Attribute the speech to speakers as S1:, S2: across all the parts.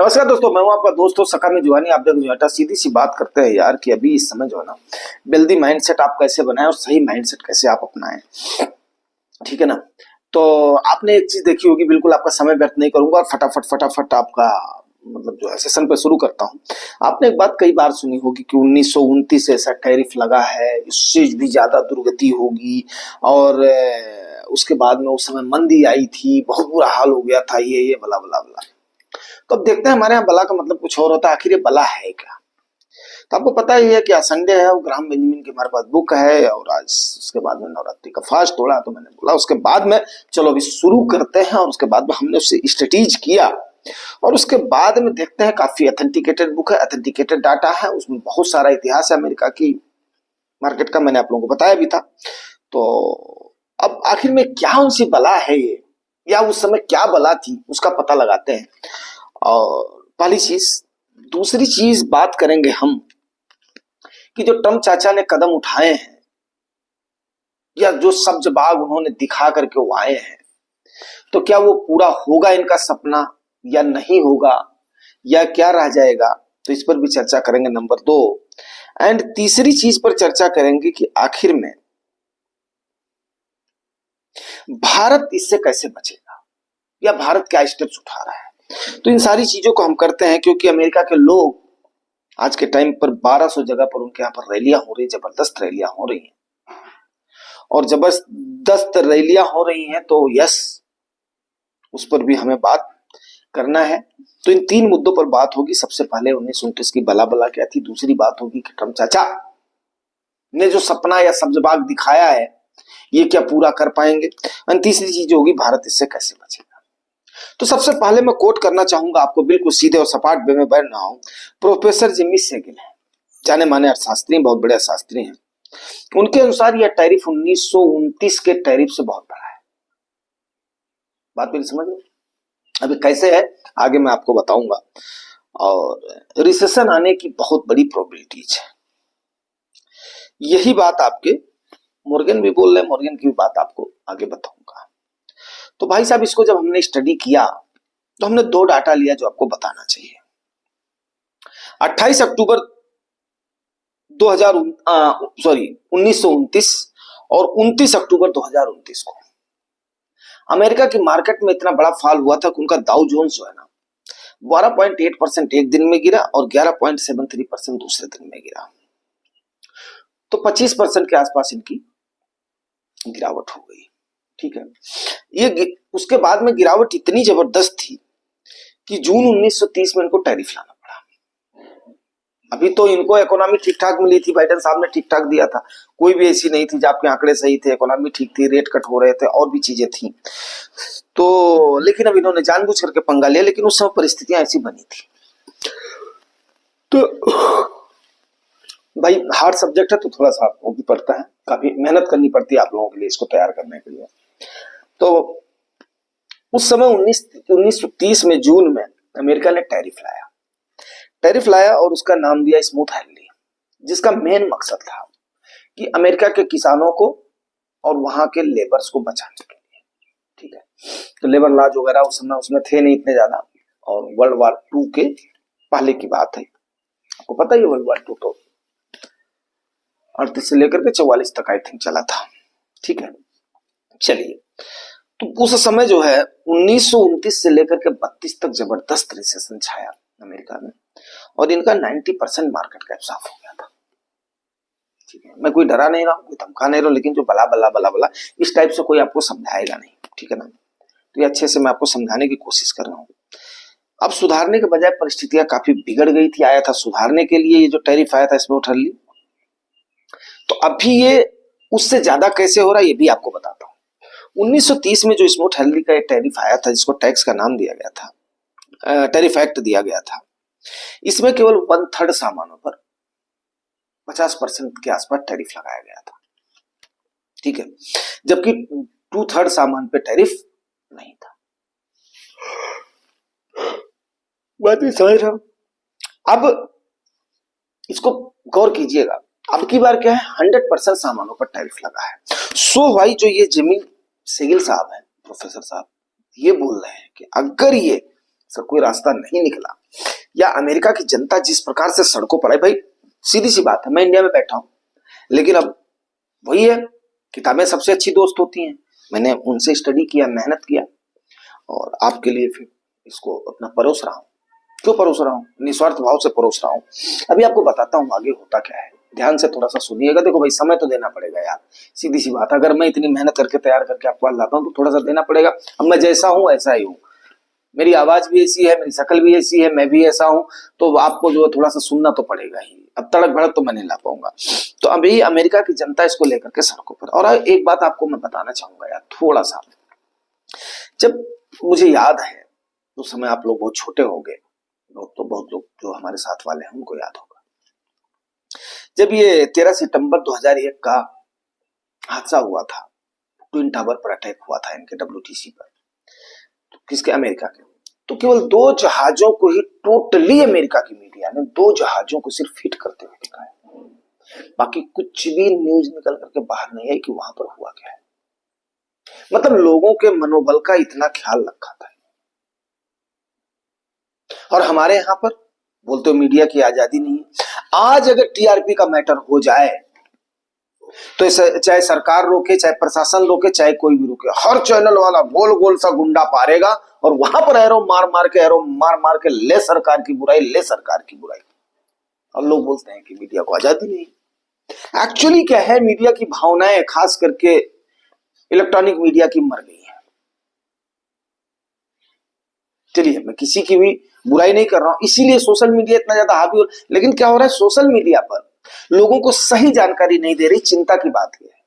S1: नमस्कार दोस्तों, मैं हूं आपका दोस्त हो सका में जुआनी। आप जब सीधी सी बात करते हैं यार कि अभी इस समय जो है ना, वेल्दी माइंडसेट आप कैसे बनाएं और सही माइंडसेट कैसे आप अपनाएं। ठीक है ना। तो आपने एक चीज देखी होगी, बिल्कुल आपका समय व्यर्थ नहीं करूंगा और फटाफट फटाफट आपका मतलब जो है सेशन पे शुरू करता हूं। आपने एक बात कई बार सुनी होगी कि 1929 से ऐसा टैरिफ लगा है, इससे भी ज्यादा दुर्गति होगी। और उसके बाद में उस समय मंदी आई थी, बहुत बुरा हाल हो गया था, ये बला बला बला। तो अब देखते हैं हमारे यहाँ बला का मतलब कुछ और होता है, आखिर ये बला है क्या। तो आपको पता ही है कि आज संडे है, वो ग्राहम बेंजामिन की हमारे पास बुक है और आज उसके बाद में नवरात्रि का फास्ट तोड़ा। तो मैंने बोला उसके बाद में चलो अभी शुरू करते हैं, और उसके बाद में हमने उससे स्टडीज किया और उसके बाद में देखते हैं। काफी ऑथेंटिकेटेड बुक है, ऑथेंटिकेटेड डाटा है, उसमें बहुत सारा इतिहास है अमेरिका की मार्केट का, मैंने आप लोगों को बताया भी था। तो अब आखिर में क्या उनसी बला है ये, या उस समय क्या बला थी, उसका पता लगाते हैं। और पहली चीज, दूसरी चीज बात करेंगे हम कि जो ट्रम्प चाचा ने कदम उठाए हैं या जो सब्ज बाग उन्होंने दिखा करके वो आए हैं, तो क्या वो पूरा होगा इनका सपना या नहीं होगा, या क्या रह जाएगा। तो इस पर भी चर्चा करेंगे, नंबर 2। एंड तीसरी चीज पर चर्चा करेंगे कि आखिर में भारत इससे कैसे बचेगा या भारत क्या स्टेप्स उठा रहा है। तो इन सारी चीजों को हम करते हैं क्योंकि अमेरिका के लोग आज के टाइम पर 1200 जगह पर उनके यहाँ पर रैलियां हो रही, जबरदस्त रैलियां हो रही हैं। और जबरदस्त रैलियां हो रही हैं तो यस, उस पर भी हमें बात करना है। तो इन 3 मुद्दों पर बात होगी। सबसे पहले 1929 की बला बला क्या थी, दूसरी बात होगी कि ट्रम्प चाचा ने जो सपना या सब्जबाग दिखाया है ये क्या पूरा कर पाएंगे, और तीसरी चीज होगी भारत इससे कैसे बचेगा। तो सबसे पहले मैं कोट करना चाहूंगा आपको, बिल्कुल सीधे और सपाट वे में बढ़ रहा हूं। प्रोफेसर जिमी सेगिल है, जाने माने अर्थशास्त्री, बहुत बड़े अर्थशास्त्री हैं। उनके अनुसार यह टैरिफ 1929 के टैरिफ से बहुत बड़ा है। बात मेरी समझ में अभी कैसे है आगे मैं आपको बताऊंगा। और रिसेशन आने की बहुत बड़ी प्रोबेबिलिटीज है, यही बात आपके मॉर्गन भी बोल रहे हैं, मॉर्गन की भी बात आपको आगे बताऊंगा। तो भाई साहब, इसको जब हमने स्टडी किया तो हमने 2 डाटा लिया जो आपको बताना चाहिए। 28 अक्टूबर 1929 और 29 अक्टूबर 2029 को अमेरिका की मार्केट में इतना बड़ा फॉल हुआ था कि उनका डाउ जोन्स जो है ना 12.8% एक दिन में गिरा और 11.73% दूसरे दिन में गिरा। तो 25% के आसपास इनकी गिरावट हो गई। ठीक है, ये उसके बाद में गिरावट इतनी जबरदस्त थी कि जून 1930 में इनको टैरिफ लाना पड़ा। अभी तो इनको इकोनॉमी ठीक ठाक मिली थी, बाइडेन साहब ने ठीक ठाक दिया था, कोई भी ऐसी नहीं थी जब आपके आंकड़े सही थे, इकोनॉमी ठीक थी, रेट कट हो रहे थे और भी चीजें थी। तो लेकिन अब इन्होंने जानबूझ करके पंगा लिया, लेकिन उस समय परिस्थितियां ऐसी बनी थी। तो भाई हार्ड सब्जेक्ट है तो थोड़ा सा वो भी पड़ता है, काफी मेहनत करनी पड़ती है आप लोगों के लिए इसको तैयार करने के लिए। तो उस समय 1930 में जून में अमेरिका ने टैरिफ लाया और उसका नाम दिया स्मूथ हैंडलिंग, जिसका मेन मकसद था कि अमेरिका के किसानों को और वहां के लेबर्स को बचाने के लिए। ठीक है, तो लेबर लॉज वगैरह उस समय उसमें थे नहीं इतने ज्यादा, और वर्ल्ड वॉर 2 के पहले की बात है, आपको पता ही है। वर्ल्ड वॉर 2 तो 38 से लेकर के 44 तक आई थिंक चला था। ठीक है, चलिए, तो उस समय जो है 1929 से लेकर के 32 तक जबरदस्त रिसेशन छाया अमेरिका में, और इनका 90% मार्केट कैप साफ हो गया था। ठीक है, मैं कोई डरा नहीं रहा हूं, कोई धमका नहीं रहा हूं, लेकिन जो बला बला बला बला इस टाइप से कोई आपको समझाएगा नहीं। ठीक है ना, तो ये अच्छे से मैं आपको समझाने की कोशिश कर रहा हूं। अब सुधारने के बजाय परिस्थितियां काफी बिगड़ गई थी, आया था सुधारने के लिए ये जो टैरिफ आया था स्मूथ हैंडलिंग। तो अभी ये उससे ज्यादा कैसे हो रहा है ये भी आपको बताता हूँ। 1930 में जो स्मूथ हैंडलिंग का एक टैरिफ आया था, जिसको टैक्स का नाम दिया गया था, टैरिफ एक्ट दिया गया था, इसमें केवल 1/3 सामानों पर 50% के आसपास टैरिफ लगाया गया था। ठीक है, जबकि 2/3 सामान पे टैरिफ नहीं था। बात भी समझ रहा हूं। अब इसको गौर कीजिएगा, अब की बार क्या है, 100% सामानों पर टैरिफ लगा है। सो भाई जो ये जिमी सेगिल साहब है, प्रोफेसर साहब, ये बोल रहे हैं कि अगर ये कोई रास्ता नहीं निकला, या अमेरिका की जनता जिस प्रकार से सड़कों पर है, भाई सीधी सी बात है, मैं इंडिया में बैठा हूं, लेकिन अब वही है, किताबें सबसे अच्छी दोस्त होती हैं। मैंने उनसे स्टडी किया, मेहनत किया, और आपके लिए फिर इसको अपना परोस रहा हूं। क्यों परोस रहा हूं? निस्वार्थ भाव से परोस रहा हूं। अभी आपको बताता हूं आगे होता क्या है, ध्यान से थोड़ा सा सुनिएगा। देखो भाई, समय तो देना पड़ेगा यार, सीधी सी बात। अगर मैं इतनी मेहनत करके तैयार करके आपको आज लाता हूं तो थोड़ा सा देना पड़ेगा। अब मैं जैसा हूं ऐसा ही हूं, मेरी आवाज भी ऐसी है, मेरी शक्ल भी ऐसी है, मैं भी ऐसा हूं, तो आपको जो है थोड़ा सा सुनना तो पड़ेगा ही। अब तड़क भड़क तो मैं नहीं ला पाऊंगा। तो अभी अमेरिका की जनता इसको लेकर के सड़कों पर। और एक बात आपको मैं बताना चाहूंगा यार, थोड़ा सा, जब मुझे याद है उस समय आप लोग बहुत छोटे होंगे, बहुत लोग जो हमारे साथ वाले हैं उनको याद होगा, जब ये 13 सितंबर 2001 का हादसा हुआ था, ट्विन टावर पर अटैक हुआ था इनके WTC पर, तो किसके? अमेरिका के। तो केवल 2 जहाजों को ही टोटली अमेरिका की मीडिया ने 2 जहाजों को सिर्फ हिट करते हुए दिखाया, बाकी कुछ भी न्यूज निकल करके बाहर नहीं आई कि वहां पर हुआ क्या है। मतलब लोगों के मनोबल का इतना ख्याल रखा था। और हमारे यहां पर बोलते हो मीडिया की आजादी नहीं है। आज अगर TRP का मैटर हो जाए तो चाहे सरकार रोके, चाहे प्रशासन रोके, चाहे कोई भी रोके, हर चैनल वाला गोल गोल सा गुंडा पारेगा और वहां पर एरो मार मार के ले सरकार की बुराई, ले सरकार की बुराई। और लोग बोलते हैं कि मीडिया को आजादी नहीं। एक्चुअली क्या है, मीडिया की भावनाएं खास करके इलेक्ट्रॉनिक मीडिया की मर गई है। चलिए, मैं किसी की भी बुराई नहीं कर रहा हूं, इसीलिए सोशल मीडिया इतना ज्यादा हावी हो। लेकिन क्या हो रहा है, सोशल मीडिया पर लोगों को सही जानकारी नहीं दे रही। चिंता की बात यह है,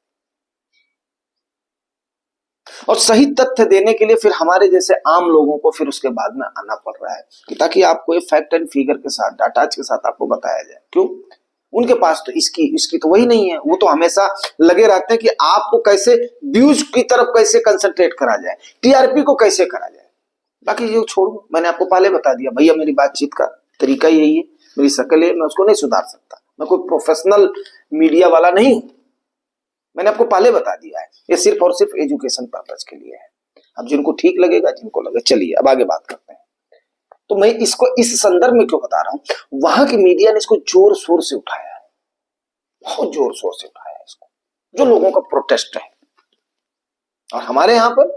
S1: और सही तथ्य देने के लिए फिर हमारे जैसे आम लोगों को फिर उसके बाद में आना पड़ रहा है कि ताकि आपको एक फैक्ट एंड फिगर के साथ, डाटा के साथ आपको बताया जाए। क्यों? उनके पास तो इसकी तो वही नहीं है। वो तो हमेशा लगे रहते हैं कि आपको कैसे व्यूज की तरफ कैसे कंसंट्रेट करा जाए, TRP को कैसे करा जाए। बाकी ये छोड़ो, मैंने आपको पहले बता दिया भैया, मेरी बातचीत का तरीका यही है, मेरी शक्ल है, मैं उसको नहीं सुधार सकता। मैं कोई प्रोफेशनल मीडिया वाला नहीं हूं, मैंने आपको पहले बता दिया है। ये सिर्फ और सिर्फ एजुकेशन पर्पज के लिए है। अब जिनको ठीक लगेगा, जिनको लगे, चलिए अब आगे बात करते हैं। तो मैं इसको इस संदर्भ में क्यों बता रहा हूं, वहां की मीडिया ने इसको जोर शोर से उठाया है, बहुत जोर शोर से उठाया है इसको, जो लोगों का प्रोटेस्ट है। और हमारे यहां पर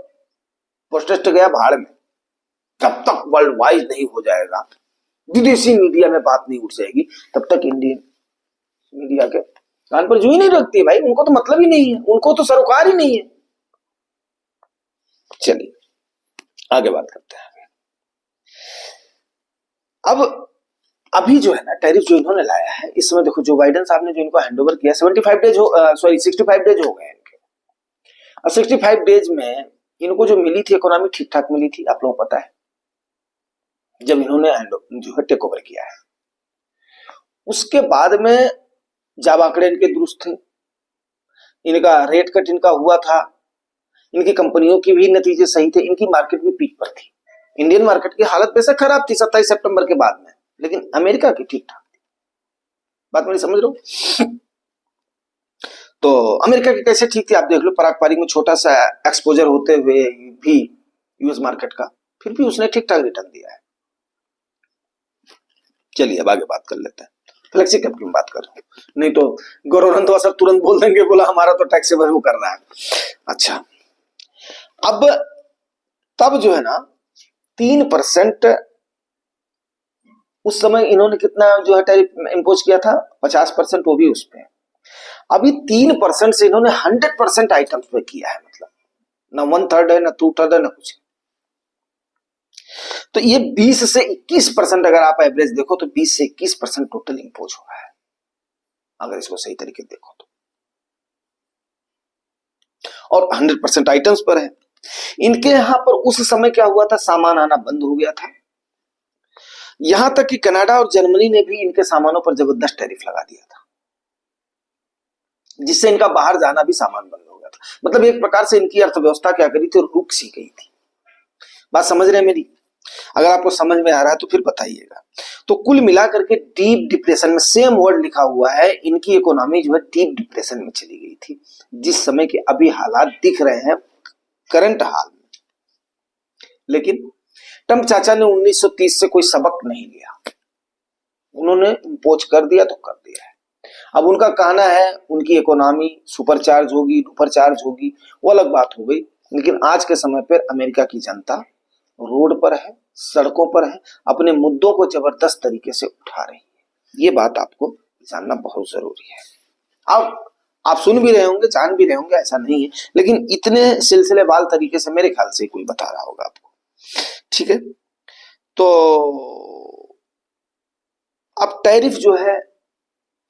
S1: प्रोटेस्ट गया भाड़ में। जब तक वर्ल्ड वाइड नहीं हो जाएगा, विदेशी मीडिया में बात नहीं उठ जाएगी, तब तक इंडियन मीडिया के कान पर जू ही नहीं रखती है भाई। उनको तो मतलब ही नहीं है, उनको तो सरोकार ही नहीं है। चलिए आगे बात करते हैं। अब अभी जो है ना, टैरिफ जो इन्होंने लाया है इस समय, देखो जो बाइडेन साहब ने जो इनको हैंडओवर किया, 65 डेज 65 डेज हो गए इनके। और 65 डेज में इनको जो मिली थी इकोनॉमी, ठीक ठाक मिली थी, आप लोगों को पता है, जब इन्होंने जो है टेक ओवर किया है। उसके बाद में जब आंकड़े इनके दुरुस्त थे, इनका रेट कट इनका हुआ था, इनकी कंपनियों की भी नतीजे सही थे, इनकी मार्केट भी पीक पर थी। इंडियन मार्केट की हालत बेशक खराब थी 27 सितंबर के बाद में, लेकिन अमेरिका की ठीक ठाक थी। बात मेरी समझ लो। तो अमेरिका की कैसे ठीक थी आप देख लो, पारंपरिक में छोटा सा एक्सपोजर होते हुए भी यूएस मार्केट का, फिर भी उसने ठीक ठाक रिटर्न दिया है। चलिए अब आगे बात कर लेते हैं। फ्लेक्सी कैप की बात कर रहा हूं, नहीं तो गौरव रंधवा सब तुरंत बोल देंगे, बोला हमारा तो टैक्सेबल वो कर रहा है। अच्छा, अब तब जो है ना 3% उस समय इन्होंने कितना जो है टैरिफ इंपोज किया था, 50%, वो भी उस पे। अभी 3% से इन्होंने 100% आइटम्स पे किया है, मतलब ना 1/3 है, ना 2/3 है, ना कुछ। तो ये 20 से 21% अगर आप एवरेज देखो तो 20 से 21% टोटल इंपोज हो रहा है, अगर इसको सही तरीके से देखो तो। और 100% आइटम्स पर है। इनके यहां पर उस समय क्या हुआ था, सामान आना बंद हो गया था, यहां तक कि कनाडा और जर्मनी ने भी इनके सामानों पर जबरदस्त टैरिफ लगा दिया था, जिससे इनका बाहर जाना भी सामान बंद हो गया था। मतलब एक प्रकार से इनकी अर्थव्यवस्था क्या करी थी, रुक सी गई थी। बात समझ रहे हैं मेरी? अगर आपको समझ में आ रहा है तो फिर बताइएगा। तो कुल मिलाकर के डीप डिप्रेशन में, सेम वर्ड लिखा हुआ है, इनकी इकोनॉमी जो है डीप डिप्रेशन में चली गई थी, जिस समय के अभी हालात दिख रहे हैं करंट हाल में। लेकिन ट्रंप चाचा ने 1930 से कोई सबक नहीं लिया, उन्होंने इम्पोज कर दिया तो कर दिया है। अब उनका कहना है उनकी इकोनॉमी सुपर चार्ज होगी, डुपर चार्ज होगी, वो अलग बात हो गई। लेकिन आज के समय पर अमेरिका की जनता रोड पर है, सड़कों पर है, अपने मुद्दों को जबरदस्त तरीके से उठा रही है। ये बात आपको जानना बहुत जरूरी है। अब आप सुन भी रहे होंगे, जान भी रहे होंगे, ऐसा नहीं है, लेकिन इतने सिलसिलेवार तरीके से मेरे ख्याल से कोई बता रहा होगा आपको, ठीक है। तो अब टैरिफ जो है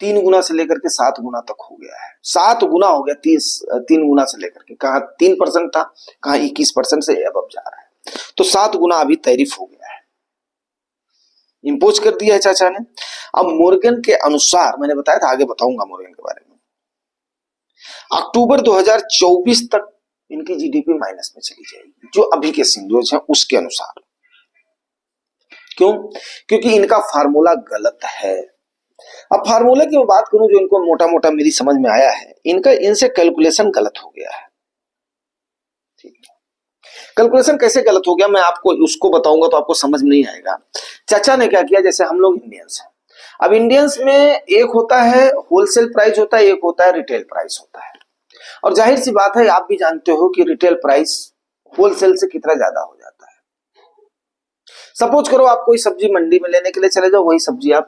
S1: 3 गुना से लेकर के 7 गुना तक हो गया है। 7 गुना हो गया, 3 गुना से लेकर के, कहा 3% था, कहा 21% से अब जा रहा है। तो 7 गुना अभी टैरिफ हो गया है, इंपोज कर दिया है चाचा ने। अब मोर्गन के अनुसार, मैंने बताया था, आगे बताऊंगा मोर्गन के बारे में, अक्टूबर 2024 तक इनकी जीडीपी माइनस में चली जाएगी, जो अभी के सिंडियोज हैं उसके अनुसार। क्यों? क्योंकि इनका फार्मूला गलत है। अब फार्मूला की मैं बात करूं, जो इनको मोटा मोटा मेरी समझ में आया है, इनसे कैलकुलेशन गलत हो गया है। ठीक है, कैलकुलेशन कैसे गलत हो गया मैं आपको उसको बताऊंगा तो आपको समझ नहीं आएगा। चाचा ने क्या किया, जैसे हम लोग इंडियंस हैं, अब इंडियंस में एक होता है होलसेल प्राइस होता है, एक होता है रिटेल प्राइस होता है। और जाहिर सी बात है, आप भी जानते हो कि रिटेल प्राइस होलसेल से कितना ज्यादा हो जाता है। सपोज करो आप कोई सब्जी मंडी में लेने के लिए चले जाओ, वही सब्जी आप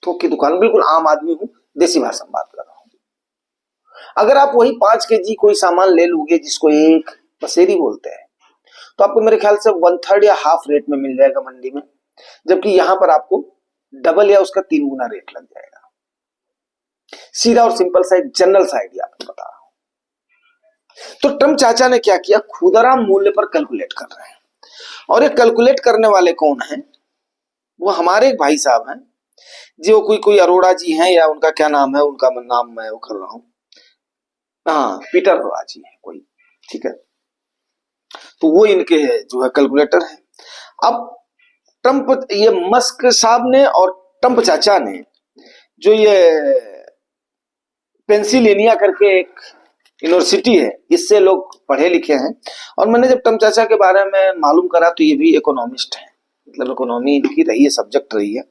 S1: थोक की दुकान, बिल्कुल आम आदमी हूं, देसी भाषा में बात कर रहा हूं, अगर आप वही 5 केजी कोई सामान ले लोगे जिसको एक पसेरी बोलते हैं, तो आपको मेरे ख्याल से 1/3 या हाफ रेट में मिल जाएगा मंडी में, जबकि यहां पर आपको डबल या उसका 3 गुना रेट लग जाएगा। सीधा और सिंपल सा जनरल सा आइडिया आपको बता रहा हूं। तो ट्रंप चाचा ने क्या किया, खुदरा मूल्य पर कैलकुलेट कर रहे हैं। और ये कैलकुलेट करने वाले कौन हैं? वो हमारे एक भाई साहब हैं, जो कोई अरोड़ा जी हैं, या उनका क्या नाम है, उनका नाम मैं वो कर रहा हूं, हाँ पीटर अरोड़ा जी है कोई, ठीक है। तो वो इनके जो है कैलकुलेटर है। अब ट्रंप, ये मस्क साहब ने और ट्रंप चाचा ने, जो ये पेंसिल्वेनिया करके एक यूनिवर्सिटी है, इससे लोग पढ़े लिखे हैं। और मैंने जब ट्रंप चाचा के बारे में मालूम करा तो ये भी इकोनॉमिस्ट है, मतलब इकोनॉमी इनकी रही है, सब्जेक्ट रही है।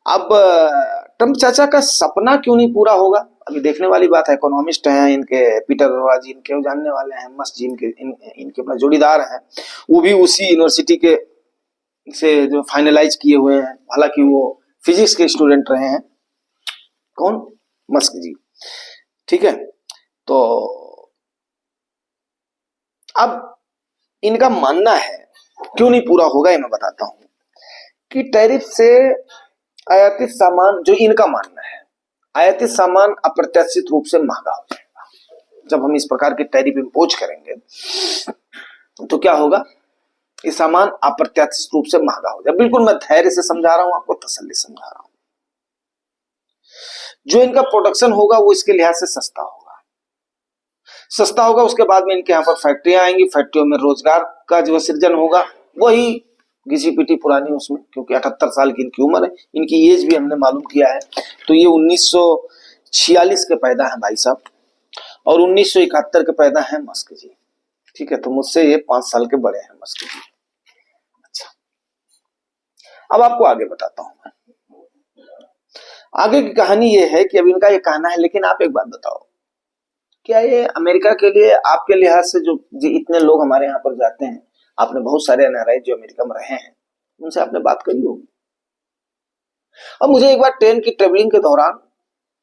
S1: अब ट्रंप चाचा का सपना क्यों नहीं पूरा होगा, अभी देखने वाली बात है। इकोनॉमिस्ट हैं इनके, पीटर अरोड़ा जी इनके जानने वाले हैं, मस्क जी इनके अपना जोड़ीदार हैं, वो भी उसी यूनिवर्सिटी के से जो फाइनलाइज किए हुए हैं, हालांकि वो फिजिक्स के स्टूडेंट रहे हैं। कौन? मस्क जी, ठीक है। तो अब इनका मानना है, क्यों नहीं पूरा होगा ये मैं बताता हूं, कि टैरिफ से आयातित सामान, जो इनका मानना है, आयातित सामान अप्रत्याशित रूप से महंगा हो जाएगा। जब हम इस प्रकार के टैरिफ इंपोज करेंगे तो क्या होगा, ये सामान अप्रत्याशित रूप से महंगा हो जाए। बिल्कुल मैं धैर्य से समझा रहा हूं आपको, तसल्ली समझा रहा हूं। जो इनका प्रोडक्शन होगा वो इसके लिहाज से सस्ता होगा, सस्ता होगा। उसके बाद में इनके यहाँ पर फैक्ट्रियां आएंगी, फैक्ट्रियों में रोजगार का जो सृजन होगा, वही घिसी पिटी पुरानी उसमें, क्योंकि 78 साल की इनकी उम्र है। इनकी एज भी हमने मालूम किया है, तो ये 1946 के पैदा है भाई साहब, और 1971 के पैदा है मस्क जी, ठीक है। तो मुझसे ये 5 साल के बड़े हैं मस्क जी। अच्छा, अब आपको आगे बताता हूं मैं। आगे की कहानी ये है कि अब इनका ये कहना है, लेकिन आप एक बात बताओ, क्या ये अमेरिका के लिए आपके लिहाज से जो इतने लोग हमारे यहाँ पर जाते हैं, आपने बहुत सारे एनआरआई जो अमेरिका में रहे हैं, उनसे आपने बात करी होगी। और मुझे एक बार ट्रेन की ट्रेवलिंग के दौरान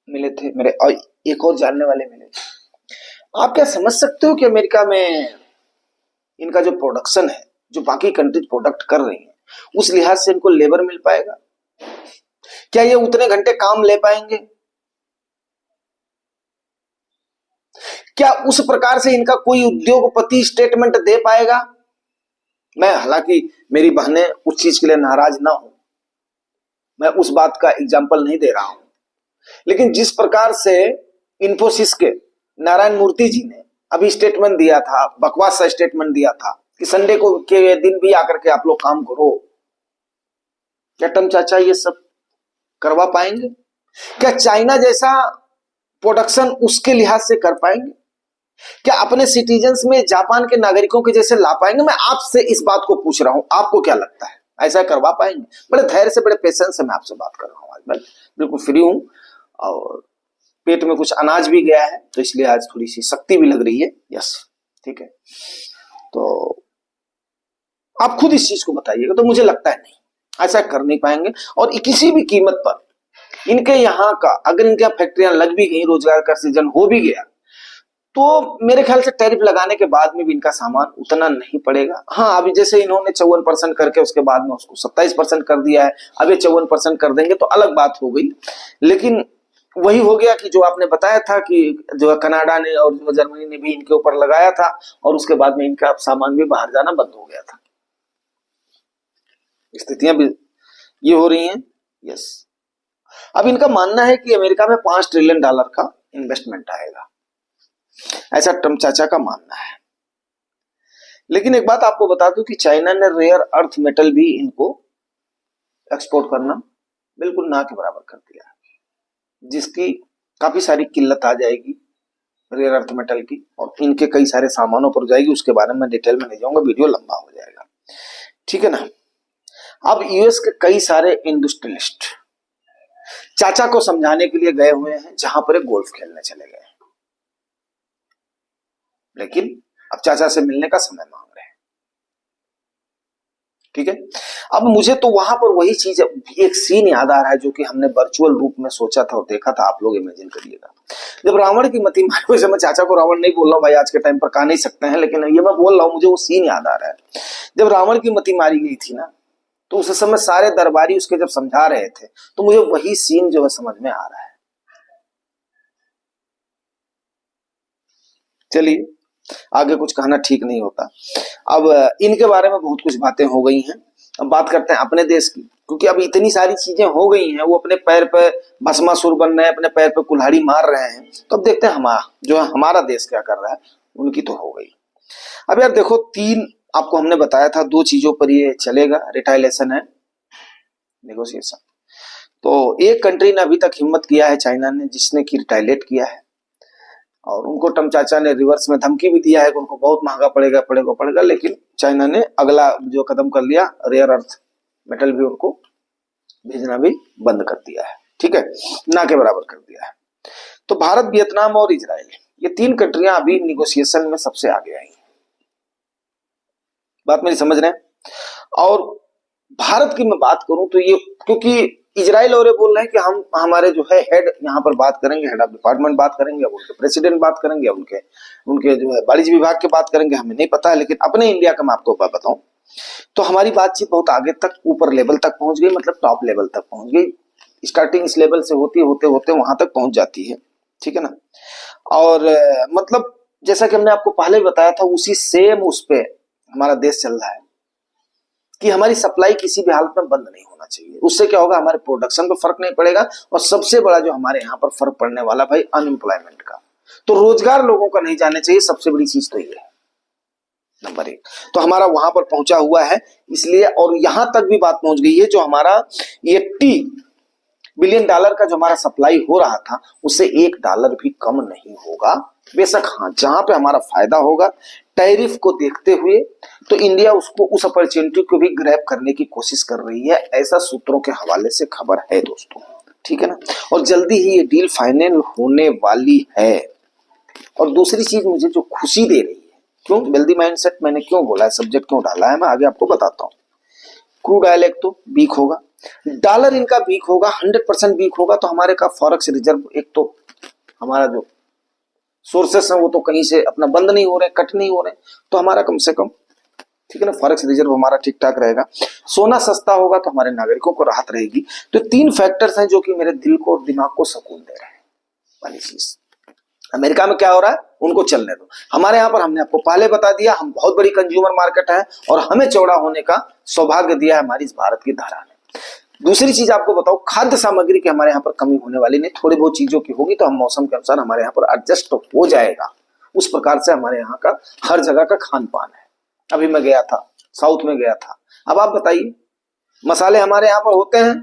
S1: मिले थे मेरे, और एक और जानने वाले मिले थे। आप क्या समझ सकते हो कि अमेरिका में इनका जो प्रोडक्शन है, जो बाकी कंट्रीज प्रोडक्ट कर रही है, उस लिहाज से इनको लेबर मिल पाएगा? क्या ये उतने घंटे काम ले पाएंगे? क्या उस प्रकार से इनका कोई उद्योगपति स्टेटमेंट दे पाएगा? मैं, हालांकि मेरी बहनें उस चीज के लिए नाराज ना हो, मैं उस बात का एग्जाम्पल नहीं दे रहा हूं, लेकिन जिस प्रकार से इन्फोसिस के नारायण मूर्ति जी ने अभी स्टेटमेंट दिया था, बकवास सा स्टेटमेंट दिया था कि संडे को के दिन भी आकर के आप लोग काम करो, क्या ट्रंप चाचा ये सब करवा पाएंगे? क्या चाइना जैसा प्रोडक्शन उसके लिहाज से कर पाएंगे? क्या अपने सिटीजन्स में जापान के नागरिकों के जैसे ला पाएंगे? मैं आपसे इस बात को पूछ रहा हूं, आपको क्या लगता है, ऐसा करवा पाएंगे? बड़े धैर्य से, बड़े पेशेंस से मैं आपसे बात कर रहा हूँ। आज मैं बिल्कुल फ्री हूं और पेट में कुछ अनाज भी गया है, तो इसलिए आज थोड़ी सी शक्ति भी लग रही है। यस, ठीक है। तो आप खुद इस चीज को बताइएगा। तो मुझे लगता है नहीं, ऐसा कर नहीं पाएंगे। और किसी भी कीमत पर इनके यहाँ का, अगर इनके यहाँ फैक्ट्रियां लग भी गई, रोजगार का सृजन हो भी गया, तो मेरे ख्याल से टैरिफ लगाने के बाद में भी इनका सामान उतना नहीं पड़ेगा। हाँ, अभी जैसे इन्होंने 54% करके उसके बाद में उसको 27% कर दिया है, अब ये 54% कर देंगे तो अलग बात हो गई। लेकिन वही हो गया कि जो आपने बताया था कि जो कनाडा ने और जो जर्मनी ने भी इनके ऊपर लगाया था, और उसके बाद में इनका सामान भी बाहर जाना बंद हो गया था। स्थितियां भी ये हो रही हैं। यस, अब इनका मानना है कि अमेरिका में $5 ट्रिलियन का इन्वेस्टमेंट आएगा, ऐसा ट्रम्प चाचा का मानना है। लेकिन एक बात आपको बता दूं कि चाइना ने रेयर अर्थ मेटल भी इनको एक्सपोर्ट करना बिल्कुल ना के बराबर कर दिया, जिसकी काफी सारी किल्लत आ जाएगी रेयर अर्थ मेटल की, और इनके कई सारे सामानों पर जाएगी। उसके बारे में डिटेल में नहीं जाऊंगा, वीडियो लंबा हो जाएगा, ठीक है ना। अब यूएस के कई सारे इंडस्ट्रियलिस्ट चाचा को समझाने के लिए गए हुए हैं, जहां पर एक गोल्फ खेलने चले गए, लेकिन अब चाचा से मिलने का समय मांग रहे हैं, ठीक है। अब मुझे तो वहां पर वही चीज, एक सीन याद आ रहा है जो कि हमने वर्चुअल रूप में सोचा था और देखा था। आप लोग इमेजिन करिएगा, जब रावण की मति मारी, वैसे मैं चाचा को रावण नहीं बोल रहा हूं भाई, आज के टाइम पर कह नहीं सकते हैं, लेकिन ये मैं बोल रहा हूं, मुझे वो सीन याद आ रहा है जब रावण की मति मारी गई थी ना, तो उस समय सारे दरबारी उसके जब समझा रहे थे, तो मुझे वही सीन जो है समझ में आ रहा है। चलिए, आगे कुछ कहना ठीक नहीं होता। अब इनके बारे में बहुत कुछ बातें हो गई हैं, अब बात करते हैं अपने देश की, क्योंकि अब इतनी सारी चीजें हो गई हैं, वो अपने पैर पे भस्मासुर बन रहे हैं, अपने पैर पे कुल्हाड़ी मार रहे हैं। तो अब देखते हैं हमारा जो है, हमारा देश क्या कर रहा है। उनकी तो हो गई। अब यार देखो, तीन आपको हमने बताया था, दो चीजों पर ये चलेगा, रिटाइलेशन है, नेगोशिएशन। तो एक कंट्री ने अभी तक हिम्मत किया है, चाइना ने, जिसने की रिटाइलेट किया है, और उनको ट्रम्प चाचा ने रिवर्स में धमकी भी दिया है कि उनको बहुत महंगा पड़ेगा। लेकिन चाइना ने अगला जो कदम कर लिया, रेयर अर्थ मेटल भी उनको भेजना भी बंद कर दिया है, ठीक है, ना के बराबर कर दिया है। तो भारत, वियतनाम और इजराइल, ये तीन कंट्रियां अभी निगोशिएशन में सबसे आगे आई। बात मेरी समझ रहे हैं? और भारत की मैं बात करूं तो ये, क्योंकि इजराइल और ये बोल रहे हैं कि हम, हमारे जो है हेड यहाँ पर बात करेंगे, हेड ऑफ डिपार्टमेंट बात करेंगे, अब उनके प्रेसिडेंट बात करेंगे, उनके उनके जो है वाणिज्य विभाग की बात करेंगे, हमें नहीं पता है। लेकिन अपने इंडिया का मैं आपको बताऊं तो हमारी बातचीत बहुत आगे तक, ऊपर लेवल तक पहुंच गई, मतलब टॉप लेवल तक पहुंच गई। स्टार्टिंग इस लेवल से होते होते वहां तक पहुंच जाती है, ठीक है ना। और मतलब जैसा कि हमने आपको पहले बताया था, उसी सेम उस पे हमारा देश चल रहा है कि हमारी सप्लाई किसी भी हालत में बंद नहीं होना चाहिए। उससे क्या होगा, हमारे प्रोडक्शन पे फर्क नहीं पड़ेगा, और सबसे बड़ा जो हमारे यहाँ पर फर्क पड़ने वाला भाई, अनएम्प्लॉयमेंट का। तो रोजगार लोगों का नहीं जाने चाहिए, सबसे बड़ी चीज तो ये है, नंबर एक। तो हमारा वहां पर पहुंचा हुआ है, इसलिए, और यहां तक भी बात पहुंच गई है, जो हमारा $80 बिलियन का जो हमारा सप्लाई हो रहा था, उससे $1 भी कम नहीं होगा। बेशक हाँ, जहां पे हमारा फायदा होगा टैरिफ को देखते हुए, तो इंडिया उसको, उस अपॉर्चुनिटी को भी ग्रैब करने की कोशिश कर रही है, ऐसा सूत्रों के हवाले से खबर है दोस्तों, ठीक है ना। और जल्दी ही ये डील फाइनल होने वाली है। और दूसरी चीज मुझे जो खुशी दे रही है, क्यों वेल्दी माइंडसेट मैंने क्यों बोला है, सब्जेक्ट क्यों डाला है, मैं आगे आपको बताता हूँ। क्रूड ऑयल एक तो वीक होगा, डॉलर इनका वीक होगा, 100% वीक होगा, तो हमारे का फॉरेक्स रिजर्व, एक तो हमारा जो सोर्सेस हैं वो तो कहीं से अपना बंद नहीं हो रहे, कट नहीं हो रहे, तो हमारा कम से कम, ठीक है ना, फॉरेक्स रिजर्व हमारा ठीक ठाक रहेगा। सोना सस्ता होगा तो हमारे नागरिकों को राहत रहेगी। तो तीन फैक्टर्स हैं जो कि मेरे दिल को और दिमाग को सुकून दे रहे हैं। वाली चीज अमेरिका में क्या हो रहा है उनको चलने दो, हमारे यहाँ पर हमने आपको पहले बता दिया, हम बहुत बड़ी कंज्यूमर मार्केट है, और हमें चौड़ा होने का सौभाग्य दिया है हमारी इस भारत की धारा ने। दूसरी चीज आपको बताओ, खाद्य सामग्री की हमारे यहाँ पर कमी होने वाली नहीं, थोड़ी बहुत चीजों की होगी, तो हम मौसम के अनुसार हमारे यहाँ पर एडजस्ट तो हो जाएगा। उस प्रकार से हमारे यहाँ का हर जगह का खान पान है। अभी मैं गया था, साउथ में गया था, अब आप बताइए, मसाले हमारे यहाँ पर होते हैं,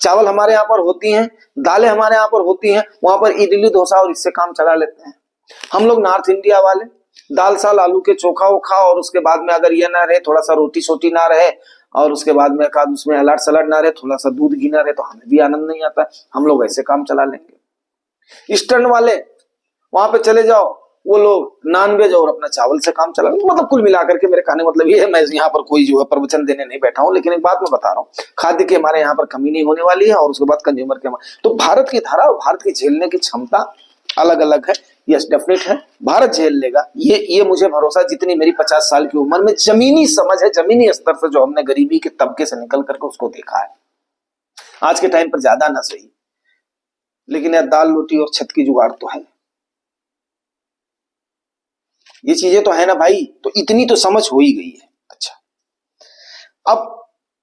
S1: चावल हमारे यहाँ पर होती हैं, दालें हमारे यहाँ पर होती हैं, वहां पर इडली डोसा और इससे काम चला लेते हैं। हम लोग नॉर्थ इंडिया वाले दाल साल आलू के चोखा वोखा, और उसके बाद में अगर ये ना रहे थोड़ा सा रोटी सोटी ना रहे, और उसके बाद में एक आध उसमें अलाट सलाड ना रहे, थोड़ा सा दूध घी ना रहे, तो हमें भी आनंद नहीं आता। हम लोग ऐसे काम चला लेंगे। ईस्टर्न वाले वहां पे चले जाओ, वो लोग नॉनवेज और अपना चावल से काम चला, मतलब कुल मिलाकर के मेरे कहने मतलब ये है, मैं यहाँ पर कोई जो है प्रवचन देने नहीं बैठा हूँ, लेकिन एक बात मैं बता रहा हूँ, खाद्य की हमारे यहाँ पर कमी नहीं होने वाली है, और उसके बाद कंज्यूमर के तो भारत की धारा और भारत की झेलने की क्षमता अलग अलग है। यस डेफिनेट है, भारत झेल लेगा, ये मुझे भरोसा, जितनी मेरी 50 साल की उम्र में जमीनी समझ है, जमीनी स्तर से जो हमने गरीबी के तबके से निकल करके उसको देखा है। आज के टाइम पर ज्यादा ना सही, लेकिन यार दाल रोटी और छत की जुगाड़ तो है, ये चीजें तो है ना भाई, तो इतनी तो समझ हो ही गई है। अच्छा, अब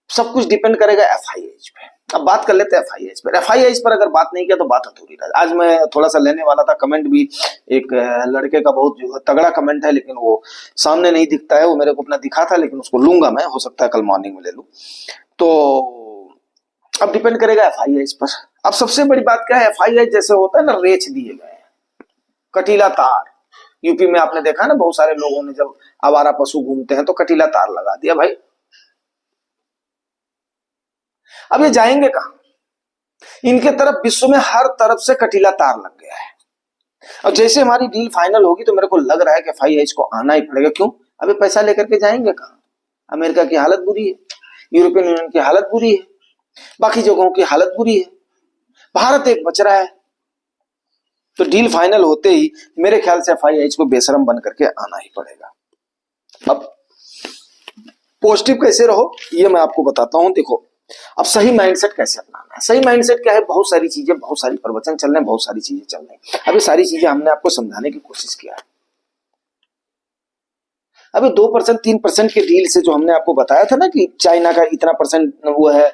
S1: सब कुछ डिपेंड करेगा एफआईएच पे। अब बात कर लेते हैं एफआईएच पर। एफआईएच पर अगर बात नहीं किया तो बात अधूरी रह। आज मैं थोड़ा सा लेने वाला था कमेंट भी, एक लड़के का बहुत जो तगड़ा कमेंट है, लेकिन वो सामने नहीं दिखता है, वो मेरे को अपना दिखा था, लेकिन उसको लूंगा मैं, हो सकता है कल मॉर्निंग में ले लूं। तो अब डिपेंड करेगा एफआईएच पर। अब सबसे बड़ी बात क्या है, एफआईएच जैसे होता है ना, रेच दिए गए, कटीला तार। यूपी में आपने देखा ना, बहुत सारे लोगों ने जब आवारा पशु घूमते हैं तो कटीला तार लगा दिया भाई। अब ये जाएंगे कहां? इनके तरफ विश्व में हर तरफ से कटीला तार लग गया है। और जैसे हमारी डील फाइनल होगी तो मेरे को लग रहा है कि एफआईएच को आना ही पड़ेगा। क्यों? अभी पैसा लेकर के जाएंगे कहां? अमेरिका की हालत बुरी है, यूरोपियन यूनियन की हालत बुरी है, बाकी जगहों की हालत बुरी है, भारत एक बच रहा है। तो डील फाइनल होते ही मेरे ख्याल से एफआईएच को बेशरम बन करके आना ही पड़ेगा। अब पॉजिटिव कैसे रहो ये मैं आपको बताता हूं। देखो, अब सही माइंडसेट कैसे अपनाना है। सही माइंडसेट क्या है? बहुत सारी चीजें, बहुत सारी प्रवचन चल रहे हैं, बहुत सारी चीजें चल रही हैं। अभी सारी चीजें हमने आपको समझाने की कोशिश किया है। अभी 2% 3% के डील से जो हमने आपको बताया था ना कि चाइना का इतना परसेंट वो है,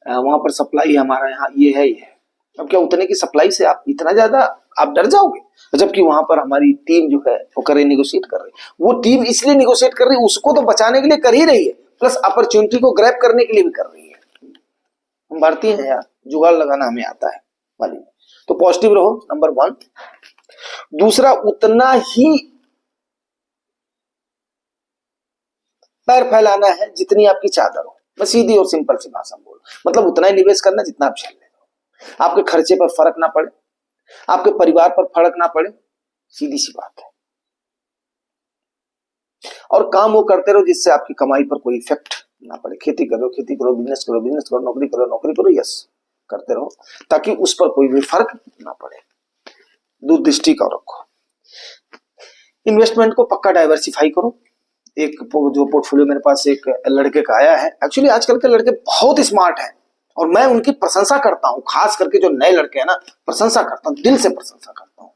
S1: वहां पर सप्लाई हमारा यहाँ ये है, ये है। अब क्या उतने की सप्लाई से आप इतना ज्यादा आप डर जाओगे? जबकि वहां पर हमारी टीम जो है वो कर रही, निगोशिएट कर रही। वो टीम इसलिए निगोशिएट कर रही, उसको तो बचाने के लिए कर ही रही है, प्लस अपॉर्चुनिटी को ग्रैब करने के लिए भी कर रही है। हम भारतीय हैं यार, जुगाड़ लगाना हमें आता है वाली। तो पॉजिटिव रहो, नंबर 1। दूसरा, उतना ही पैर फैलाना है जितनी आपकी चादर हो। मैं सीधी और सिंपल सी भाषा बोल, मतलब उतना ही निवेश करना जितना आप झेल ले दो। आपके खर्चे पर फर्क ना पड़े, आपके परिवार पर फर्क ना पड़े, सीधी सी बात है। और काम वो करते रहो जिससे आपकी कमाई पर कोई इफेक्ट ना पड़े। खेती करो, खेती करो, बिजनेस करो, बिजनेस करो, नौकरी करो, नौकरी करो, यस करते रहो, ताकि उस पर कोई भी फर्क ना पड़े। दूरदृष्टि का रखो। इन्वेस्टमेंट को पक्का डाइवर्सिफाई करो। एक जो पोर्टफोलियो मेरे पास एक लड़के का आया है, एक्चुअली आजकल के लड़के बहुत स्मार्ट हैं और मैं उनकी प्रशंसा करता हूं, खास करके जो नए लड़के हैं ना, प्रशंसा करता हूं, दिल से प्रशंसा करता हूं।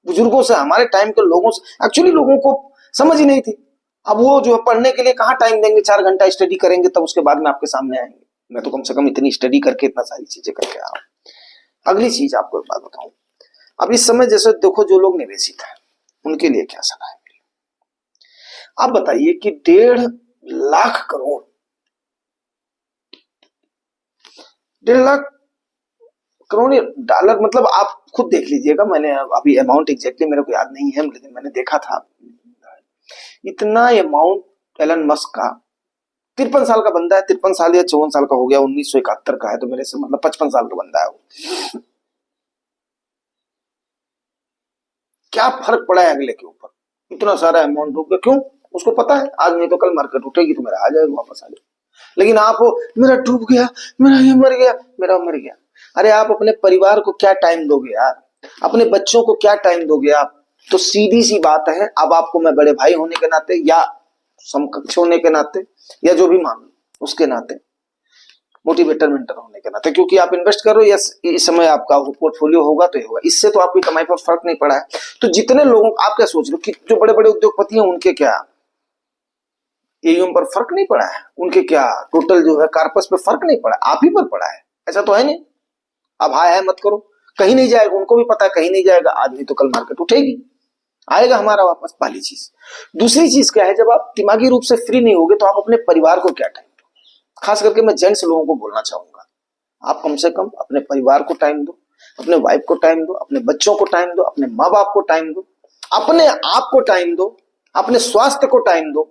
S1: बुजुर्गों से, हमारे टाइम के लोगों से एक्चुअली लोगों को समझ ही नहीं थी। अब वो जो है पढ़ने के लिए कहाँ टाइम देंगे, 4 घंटा स्टडी करेंगे तब उसके बाद में आपके सामने आएंगे। मैं तो कम से कम इतनी स्टडी करके इतना सारी चीजें करके आया हूं। अगली चीज आपको एक बात बताऊं, अब इस समय जैसे देखो जो लोग निवेशित हैं उनके लिए क्या सलाह है। आप बताइए कि 1.5 लाख करोड़, 1.5 लाख करोड़ डॉलर, मतलब आप खुद देख लीजिएगा। मैंने अभी अमाउंट एग्जैक्टली मेरे को याद नहीं है, लेकिन मैंने देखा था इतना अमाउंट एलन मस्क का। 53 साल का बंदा है, 53 साल या 54 साल का हो गया, 1971 का है, तो मेरे से मतलब 55 साल का बंदा है वो। क्या फर्क पड़ा है अगले के ऊपर? इतना सारा अमाउंट डूब गया, क्यों? उसको पता है आज नहीं तो कल मार्केट उठेगी तो मेरा आ जाएगा, वापस आ जाएगा। लेकिन आप मेरा डूब गया, मेरा ये मर गया, मेरा मर गया। अरे आप अपने परिवार को क्या टाइम दोगे यार? अपने बच्चों को क्या टाइम दोगे आप? तो सीधी सी बात है, अब आपको मैं बड़े भाई होने के नाते या समकक्ष होने के नाते या जो भी मान लो उसके नाते, मोटिवेटर मेंटर होने के नाते, क्योंकि आप इन्वेस्ट करो, यस इस समय आपका पोर्टफोलियो होगा तो होगा, इससे तो आपकी कमाई पर फर्क नहीं पड़ा है। तो जितने लोगों, आप क्या सोच रहे हो कि जो बड़े बड़े उद्योगपति हैं उनके क्या एयूएम पर फर्क नहीं पड़ा है, उनके क्या टोटल जो है कार्पस पे फर्क नहीं पड़ा, आप ही पर पड़ा है? ऐसा तो है नहीं। अब हाय हाय मत करो, कहीं नहीं जाएगा, उनको भी पता है कहीं नहीं जाएगा, आज नहीं तो कल मार्केट उठेगी, आएगा हमारा वापस। पहली चीज। दूसरी चीज क्या है, जब आप दिमागी रूप से फ्री नहीं होगे तो आप अपने परिवार को क्या टाइम दो? खास करके मैं जेंट्स लोगों को बोलना चाहूंगा, आप कम से कम अपने परिवार को टाइम दो, अपने वाइफ को टाइम दो, अपने बच्चों को टाइम दो, अपने माँ बाप को टाइम दो। अपने आप को टाइम दो, अपने स्वास्थ्य को टाइम दो,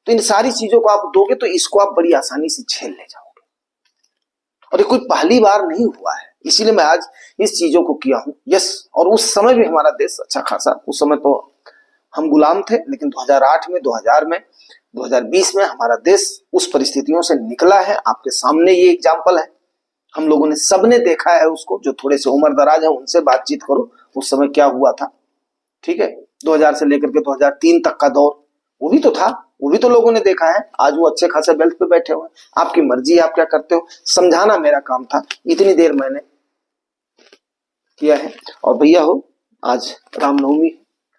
S1: तो इन सारी चीजों को आप दोगे तो इसको आप बड़ी आसानी से झेल ले जाओगे। और ये कोई पहली बार नहीं हुआ है, इसीलिए मैं आज इस चीजों को किया हूं। यस, और उस समय भी हमारा देश अच्छा खासा, उस समय तो हम गुलाम थे, लेकिन 2008 में, 2000 में, 2020 में हमारा देश उस परिस्थितियों से निकला है। आपके सामने ये एग्जाम्पल है, हम लोगों ने सबने देखा है उसको। जो थोड़े से उम्र दराज है उनसे बातचीत करो, उस समय क्या हुआ था। ठीक है, 2000 से लेकर के 2003 तक का दौर, वो भी तो था, वो भी तो लोगों ने देखा है। आज वो अच्छे खासे बेल्ट पे बैठे हुए। आपकी मर्जी है, आप क्या करते हो, समझाना मेरा काम था, इतनी देर मैंने किया है। और भैया हो, आज रामनवमी,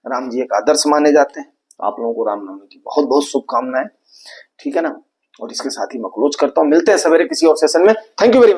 S1: राम जी एक आदर्श माने जाते हैं, तो आप लोगों को रामनवमी की बहुत बहुत शुभकामनाएं। ठीक है ना, और इसके साथ ही मैं क्लोज करता हूं। मिलते हैं सवेरे किसी और सेशन में। Thank you very much.